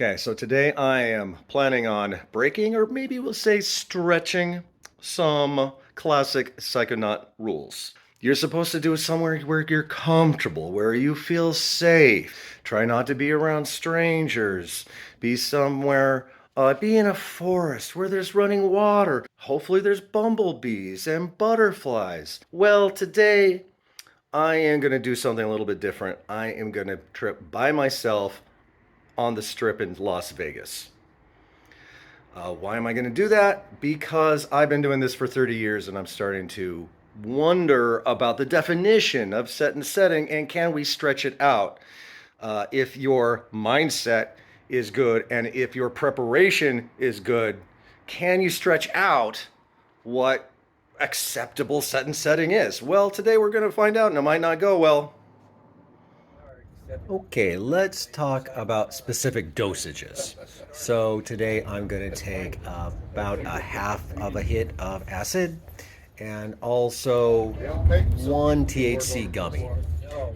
Okay, so today I am planning on breaking, or maybe we'll say stretching, some classic psychonaut rules. You're supposed to do it somewhere where you're comfortable, where you feel safe. Try not to be around strangers. Be somewhere, be in a forest where there's running water. Hopefully, there's bumblebees and butterflies. Well, today I am going to do something a little bit different. I am going to trip by myself on the strip in Las Vegas. Why am I going to do that? Because I've been doing this for 30 years and I'm starting to wonder about the definition of set and setting, and can we stretch it out? If your mindset is good and if your preparation is good, can you stretch out what acceptable set and setting is? Well, today we're going to find out, and it might not go well. Okay, let's talk about specific dosages. So today I'm going to take about a half of a hit of acid and also one THC gummy.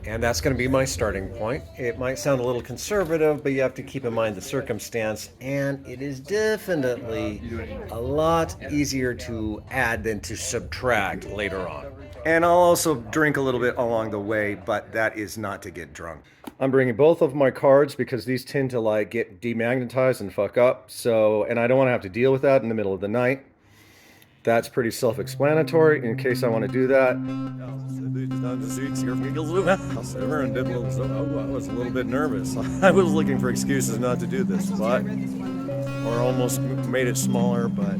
And that's going to be my starting point. It might sound a little conservative, but you have to keep in mind the circumstance, and it is definitely a lot easier to add than to subtract later on. And I'll also drink a little bit along the way, but that is not to get drunk. I'm bringing both of my cards because these tend to like get demagnetized and fuck up. So, and I don't want to have to deal with that in the middle of the night. That's pretty self-explanatory in case I want to do that. I was a little bit nervous. I was looking for excuses not to do this, or almost made it smaller, but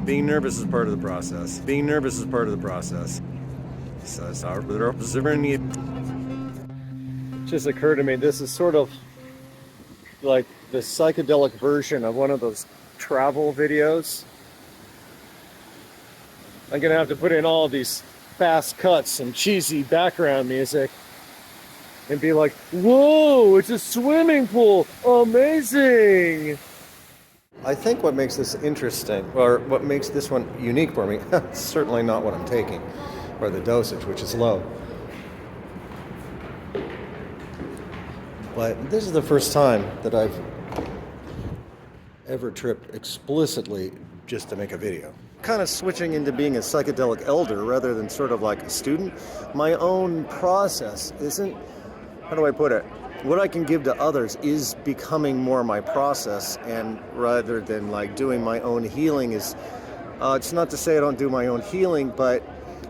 being nervous is part of the process. Being nervous is part of the process. It just occurred to me, this is sort of like the psychedelic version of one of those travel videos. I'm gonna have to put in all these fast cuts and cheesy background music and be like, whoa, it's a swimming pool, amazing. I think what makes this interesting, or what makes this one unique for me, it's certainly not what I'm taking, or the dosage, which is low. But this is the first time that I've ever tripped explicitly just to make a video. Kind of switching into being a psychedelic elder rather than sort of like a student. My own process isn't, how do I put it? What I can give to others is becoming more my process, and rather than like doing my own healing is, it's not to say I don't do my own healing, but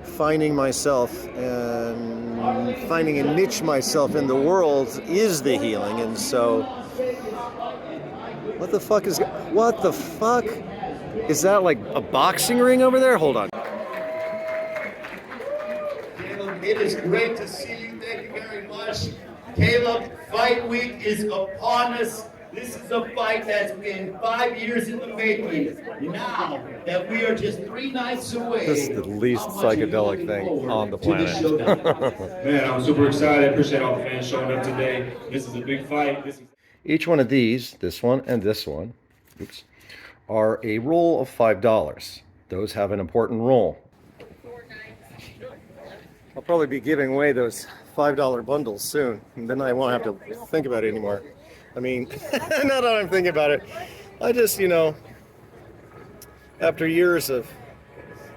finding myself and finding a niche myself in the world is the healing. And so, what the fuck is that, like a boxing ring over there? Hold on. Caleb, it is great to see you. Thank you very much. Caleb, fight week is upon us. This is a fight that's been 5 years in the making. Now that we are just 3 nights away. This is the least psychedelic thing on the planet. Man, I'm super excited. Appreciate all the fans showing up today. This is a big fight. Each one of these, this one and this one, are a roll of $5. Those have an important role. I'll probably be giving away those $5 bundles soon, and then I won't have to think about it anymore. I mean, now that I'm thinking about it, I just, after years of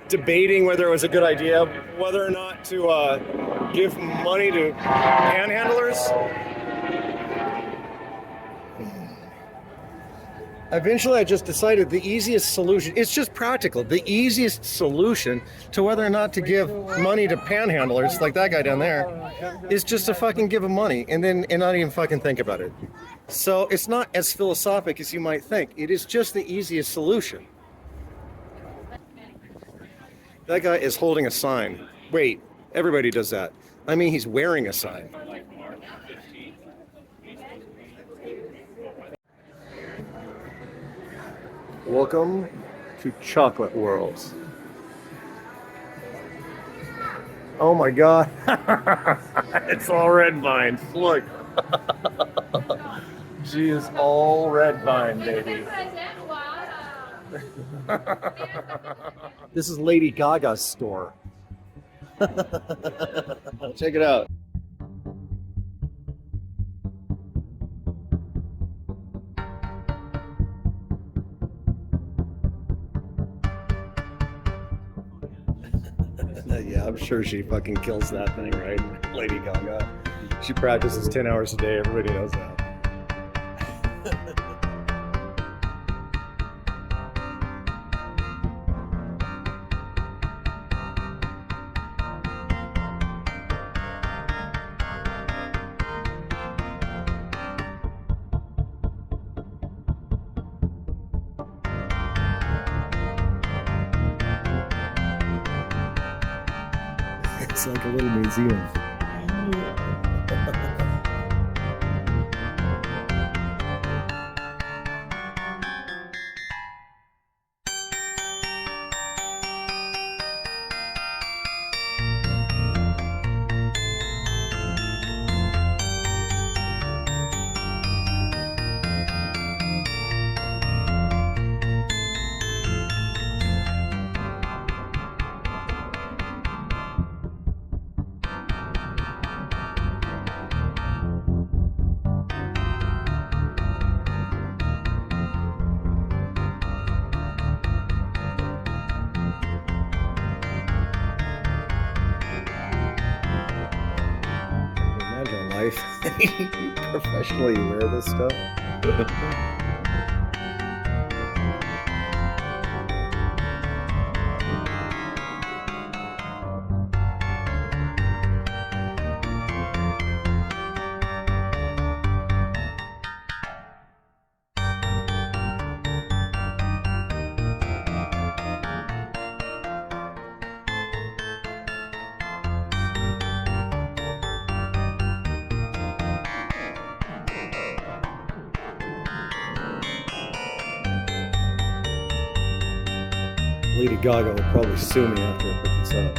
debating whether it was a good idea, whether or not to give money to panhandlers, eventually I just decided the easiest solution, it's just practical, the easiest solution to whether or not to give money to panhandlers, like that guy down there, is just to fucking give them money and not even fucking think about it. So it's not as philosophic as you might think. It is just the easiest solution. That guy is holding a sign. Wait, everybody does that. I mean, he's wearing a sign. Welcome to Chocolate World. Oh my God. It's all red vine. Look. She is all red vine, baby. This is Lady Gaga's store. Check it out. Yeah, I'm sure she fucking kills that thing, right? Lady Gaga. She practices 10 hours a day, everybody knows that. It's like a little museum. Imagine life. Professionally wear this stuff. Lady Gaga will probably sue me after I put this up.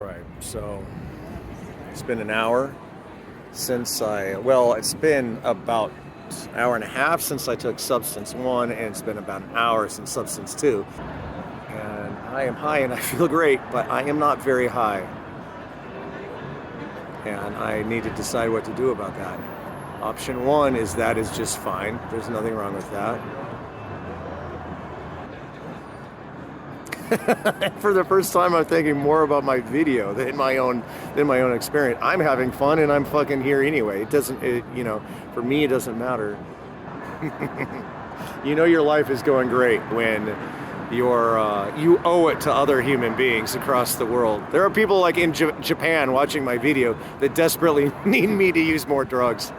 Right, so it's been an hour since it's been about an hour and a half since I took substance 1, and it's been about an hour since substance 2. And I am high and I feel great, but I am not very high. And I need to decide what to do about that. Option 1 is that is just fine. There's nothing wrong with that. For the first time, I'm thinking more about my video than my own experience. I'm having fun and I'm fucking here anyway. It doesn't, for me, it doesn't matter. You know your life is going great when you owe it to other human beings across the world. There are people like in Japan watching my video that desperately need me to use more drugs.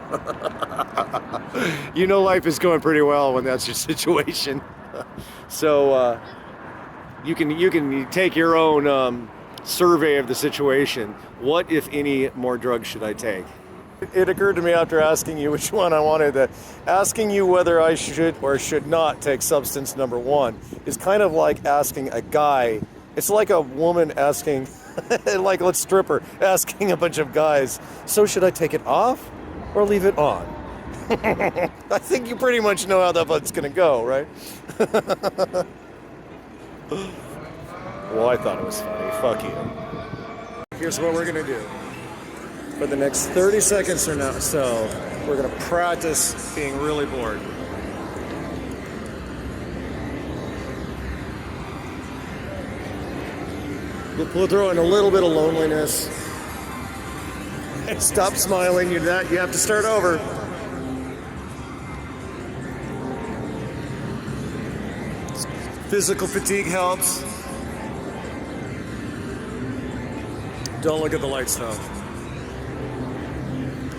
You know life is going pretty well when that's your situation. So you can take your own survey of the situation. What, if any, more drugs should I take? It occurred to me after asking you which one I wanted, asking you whether I should or should not take substance number 1 is kind of like asking a guy. It's like a woman asking, like let's stripper, asking a bunch of guys, so should I take it off or leave it on? I think you pretty much know how that's gonna go, right? Well, I thought it was funny. Fuck you. Here's what we're gonna do. For the next 30 seconds or so, we're gonna practice being really bored. We'll throw in a little bit of loneliness. Stop smiling, you have to start over. Physical fatigue helps. Don't look at the lights though.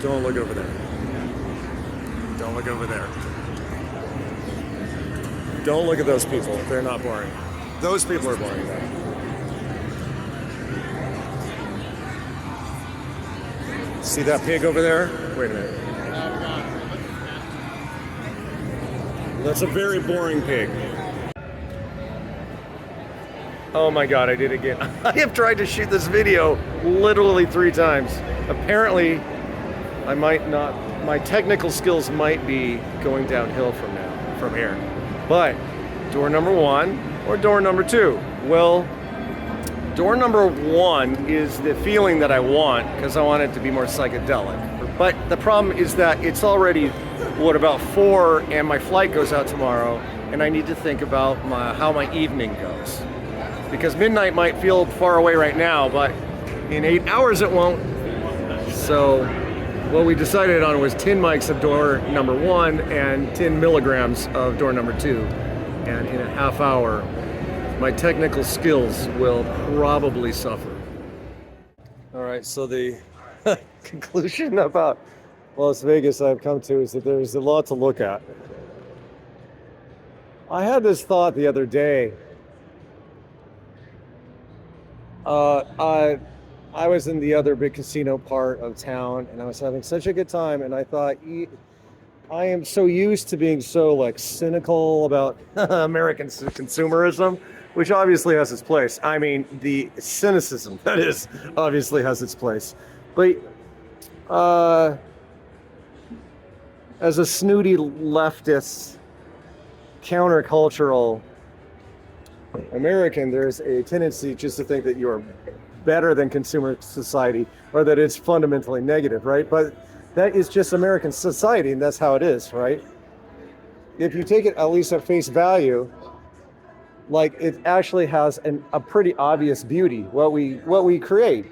Don't look over there. Don't look over there. Don't look at those people. They're not boring. Those people are boring though. See that pig over there? Wait a minute. That's a very boring pig. Oh my god, I did it again. I have tried to shoot this video literally 3 times. Apparently, my technical skills might be going downhill from here. But door number 1 or door number 2? Well, door number 1 is the feeling that I want because I want it to be more psychedelic. But the problem is that it's already, about 4 and my flight goes out tomorrow and I need to think about how my evening goes. Because midnight might feel far away right now, but in 8 hours it won't. So what we decided on was 10 mics of door number 1 and 10 milligrams of door number 2. And in a half hour, my technical skills will probably suffer. All right, so the conclusion about Las Vegas I've come to is that there's a lot to look at. I had this thought the other day. I was in the other big casino part of town and I was having such a good time, and I thought, I am so used to being so like cynical about American consumerism, which obviously has its place. I mean, the cynicism, that is, obviously has its place. But as a snooty leftist, countercultural American, there's a tendency just to think that you're better than consumer society, or that it's fundamentally negative, right? But that is just American society, and that's how it is, right? If you take it at least at face value, like, it actually has a pretty obvious beauty, what we create.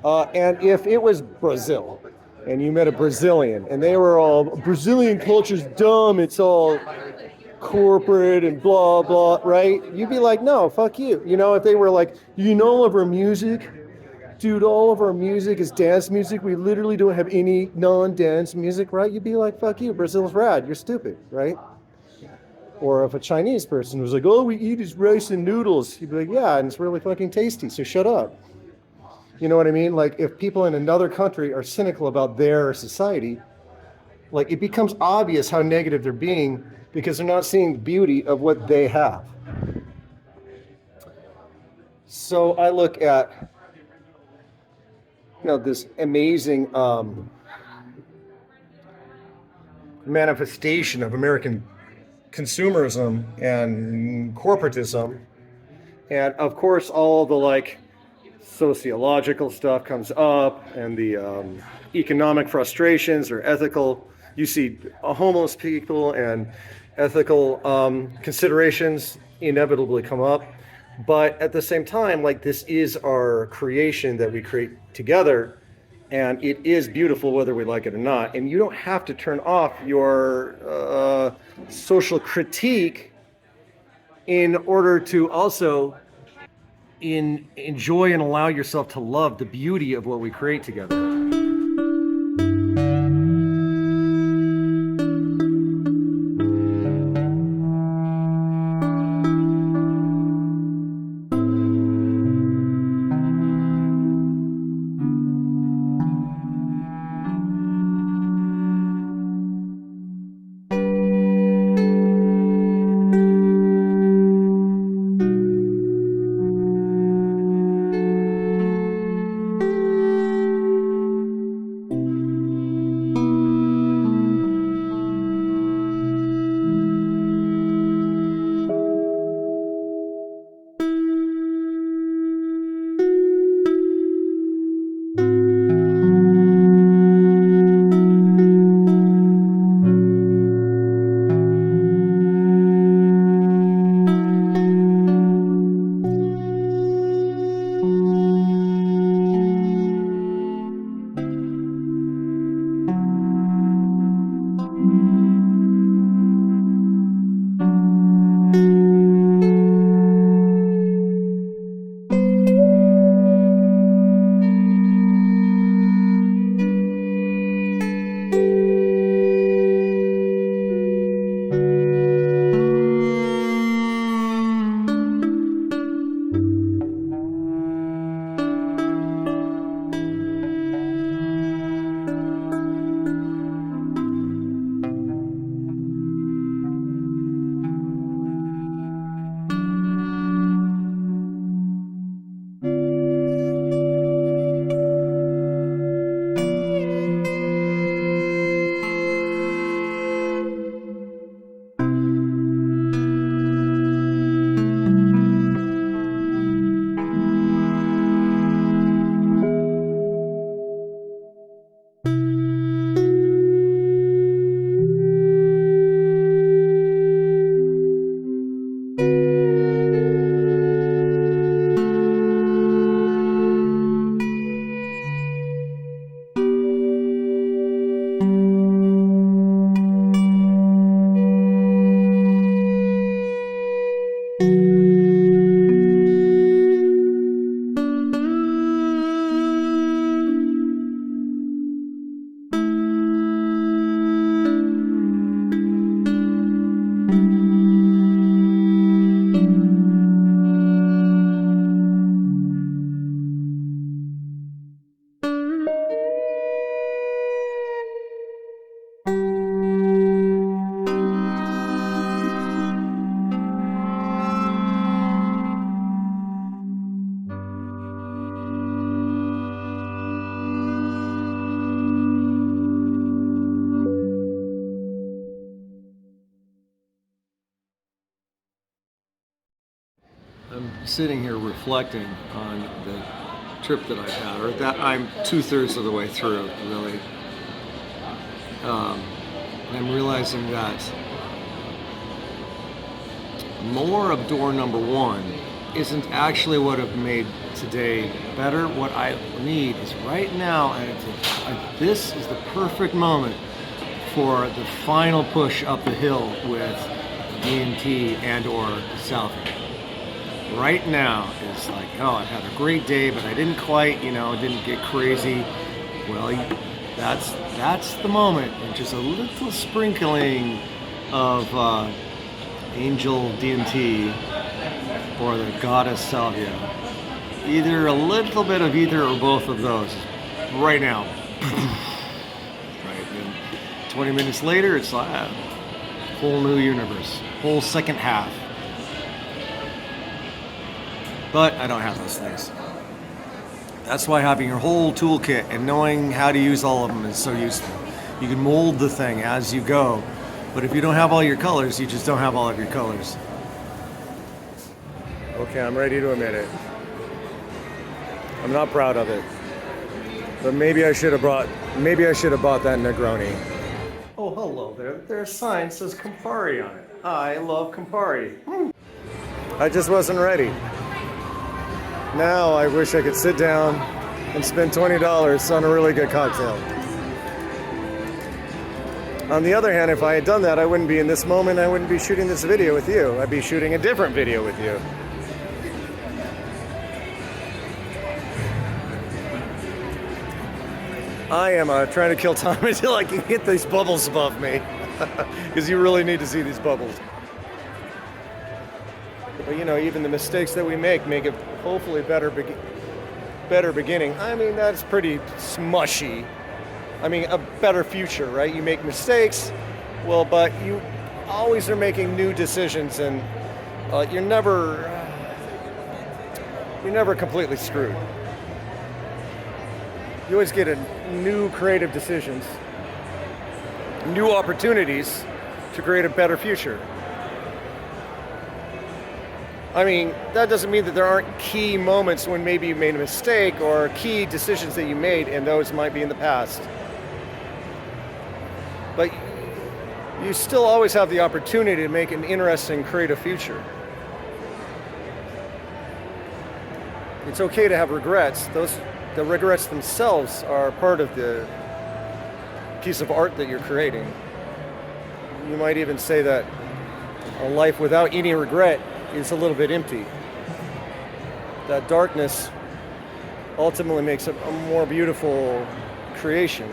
And if it was Brazil, and you met a Brazilian, and they were all, Brazilian culture's dumb, it's all corporate and blah, blah, right? You'd be like, no, fuck you. You know, if they were like, all of our music, dude, all of our music is dance music. We literally don't have any non-dance music, right? You'd be like, fuck you, Brazil's rad. You're stupid, right? Or if a Chinese person was like, all we eat is rice and noodles, you'd be like, yeah, and it's really fucking tasty, so shut up. You know what I mean? Like, if people in another country are cynical about their society, like, it becomes obvious how negative they're being because they're not seeing the beauty of what they have. So I look at, this amazing manifestation of American consumerism and corporatism, and of course all the sociological stuff comes up, and the economic frustrations or ethical, you see homeless people and ethical considerations inevitably come up. But at the same time, this is our creation that we create together, and it is beautiful whether we like it or not. And you don't have to turn off your social critique in order to also enjoy and allow yourself to love the beauty of what we create together. I'm sitting here reflecting on the trip that I've had, or that I'm 2/3 of the way through, really. I'm realizing that more of door number one isn't actually what have made today better. What I need is right now, and this is the perfect moment for the final push up the hill with DMT and or salvia. Right now is like, oh, I've had a great day, but I didn't quite, didn't get crazy. Well, that's the moment, and just a little sprinkling of angel DMT or the goddess salvia. Either a little bit of either or both of those right now. Right, and 20 minutes later, it's like a whole new universe, whole second half. But I don't have those things. That's why having your whole toolkit and knowing how to use all of them is so useful. You can mold the thing as you go, but if you don't have all your colors, you just don't have all of your colors. Okay, I'm ready to admit it. I'm not proud of it, but maybe I should have bought that Negroni. Oh, hello there. There's a sign that says Campari on it. I love Campari. I just wasn't ready. Now I wish I could sit down and spend $20 on a really good cocktail. On the other hand, if I had done that, I wouldn't be in this moment. I wouldn't be shooting this video with you. I'd be shooting a different video with you. I am trying to kill time until I can get these bubbles above me. Because you really need to see these bubbles. But even the mistakes that we make it hopefully better beginning. I mean, that's pretty smushy. I mean, a better future, right? You make mistakes, well, but you always are making new decisions, and you're never completely screwed. You always get new creative decisions, new opportunities to create a better future. I mean, that doesn't mean that there aren't key moments when maybe you made a mistake or key decisions that you made, and those might be in the past. But you still always have the opportunity to make an interesting, creative future. It's okay to have regrets. The regrets themselves are part of the piece of art that you're creating. You might even say that a life without any regret is a little bit empty. That darkness ultimately makes it a more beautiful creation.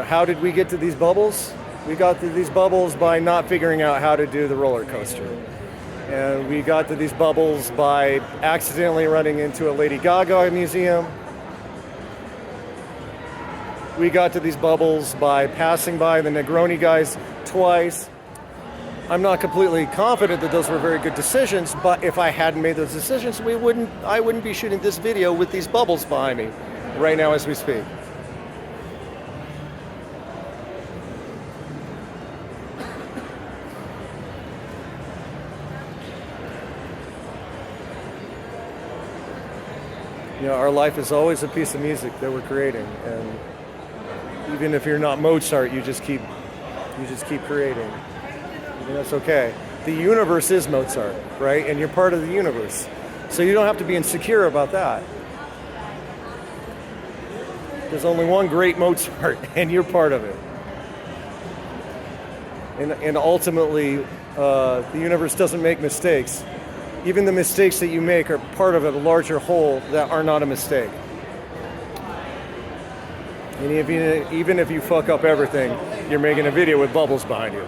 How did we get to these bubbles? We got to these bubbles by not figuring out how to do the roller coaster. And we got to these bubbles by accidentally running into a Lady Gaga museum. We got to these bubbles by passing by the Negroni guys twice. I'm not completely confident that those were very good decisions, but if I hadn't made those decisions, I wouldn't be shooting this video with these bubbles behind me right now as we speak. Our life is always a piece of music that we're creating, and even if you're not Mozart, you just keep creating. And that's okay. The universe is Mozart, right? And you're part of the universe. So you don't have to be insecure about that. There's only one great Mozart, and you're part of it. And ultimately, the universe doesn't make mistakes. Even the mistakes that you make are part of a larger whole that are not a mistake. And even if you fuck up everything, you're making a video with bubbles behind you.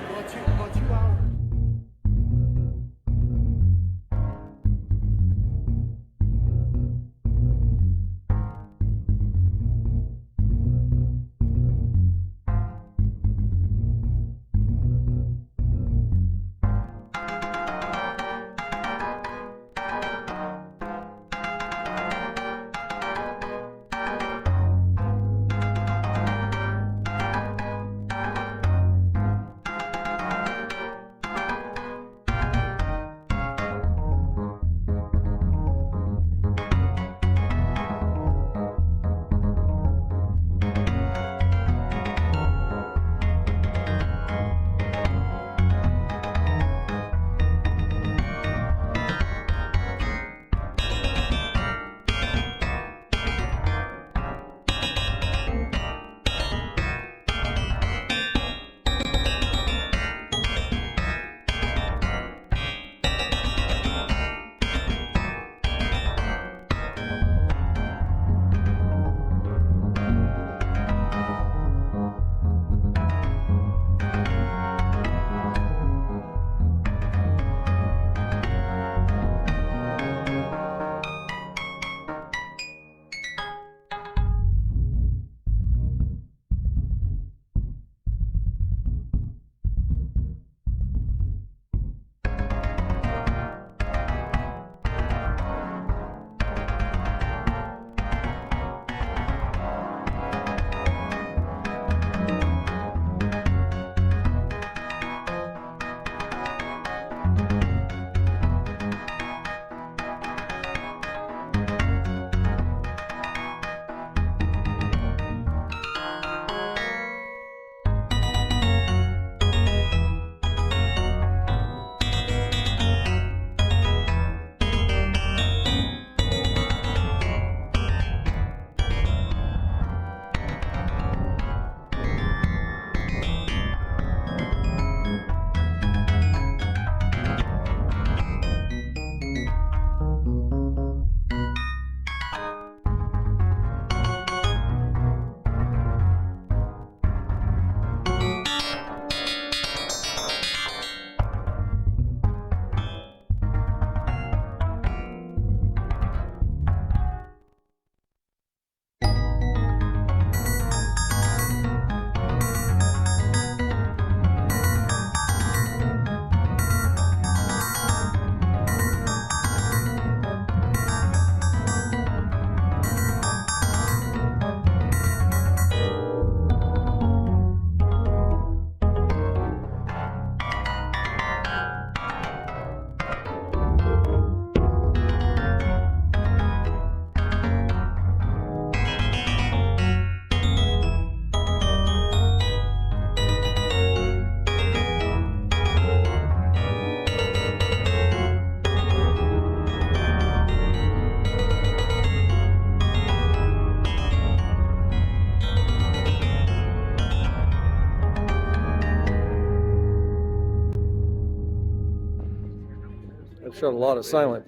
I've shot a lot of silent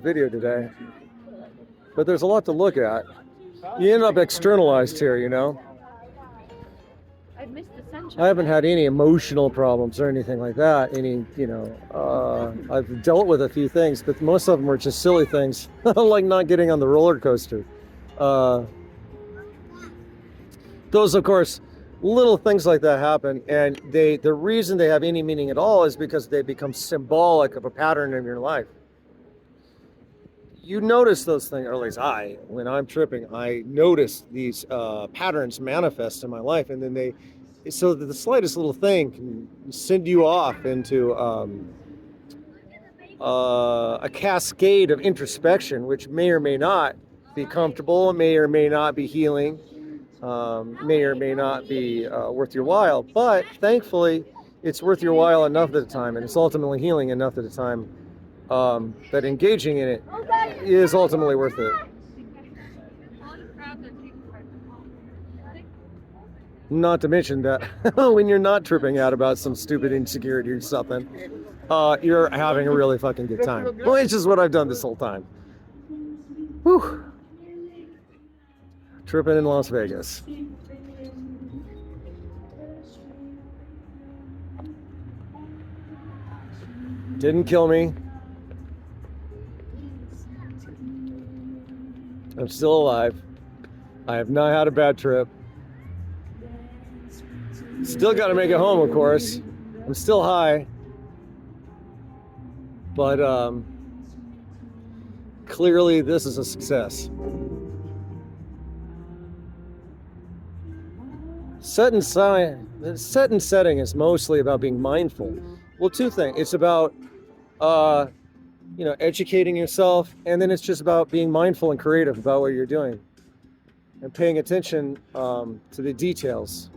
video today, but there's a lot to look at. You end up externalized here, you know. I missed the sunshine. I haven't had any emotional problems or anything like that. I've dealt with a few things, but most of them were just silly things, like not getting on the roller coaster. Those, of course, little things like that happen, and the reason they have any meaning at all is because they become symbolic of a pattern in your life. You notice those things, or at least when I'm tripping, I notice these patterns manifest in my life, and then so that the slightest little thing can send you off into a cascade of introspection, which may or may not be comfortable, may or may not be healing, may or may not be worth your while. But thankfully, it's worth your while enough at a time, and it's ultimately healing enough at a time that engaging in it is ultimately worth it. Not to mention that when you're not tripping out about some stupid insecurity or something, you're having a really fucking good time. Which is what I've done this whole time. Whew. Tripping in Las Vegas. Didn't kill me. I'm still alive. I have not had a bad trip. Still got to make it home, of course. I'm still high. But clearly this is a success. Set and setting is mostly about being mindful. Well, two things. It's about educating yourself, and then it's just about being mindful and creative about what you're doing and paying attention to the details.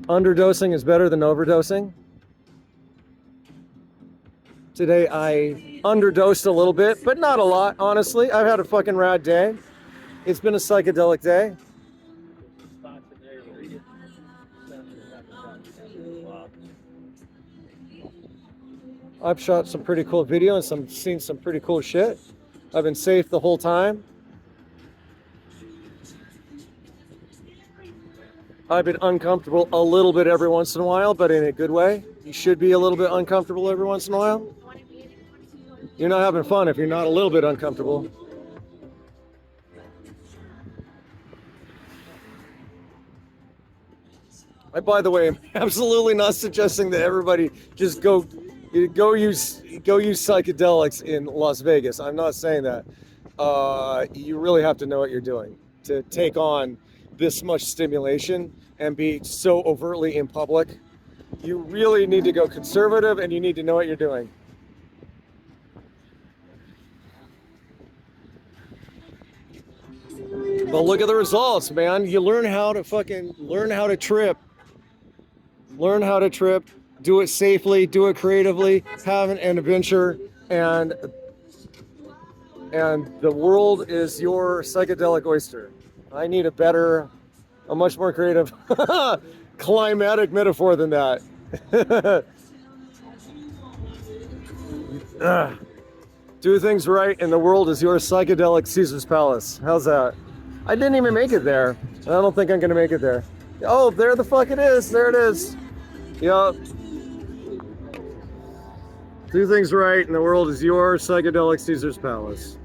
Underdosing is better than overdosing. Today I underdosed a little bit, but not a lot, honestly. I've had a fucking rad day. It's been a psychedelic day. I've shot some pretty cool video and seen some pretty cool shit. I've been safe the whole time. I've been uncomfortable a little bit every once in a while, but in a good way. You should be a little bit uncomfortable every once in a while. You're not having fun if you're not a little bit uncomfortable. I, by the way, am absolutely not suggesting that everybody just go use psychedelics in Las Vegas. I'm not saying that. You really have to know what you're doing to take on this much stimulation and be so overtly in public. You really need to go conservative, and you need to know what you're doing. But look at the results, man. You learn how to trip. Learn how to trip. Do it safely, do it creatively, have an adventure, and the world is your psychedelic oyster. I need a much more creative climatic metaphor than that. Do things right and the world is your psychedelic Caesar's Palace. How's that? I didn't even make it there. I don't think I'm gonna make it there. Oh, there the fuck it is. There it is. Yup. Do things right and the world is your psychedelic Caesar's Palace.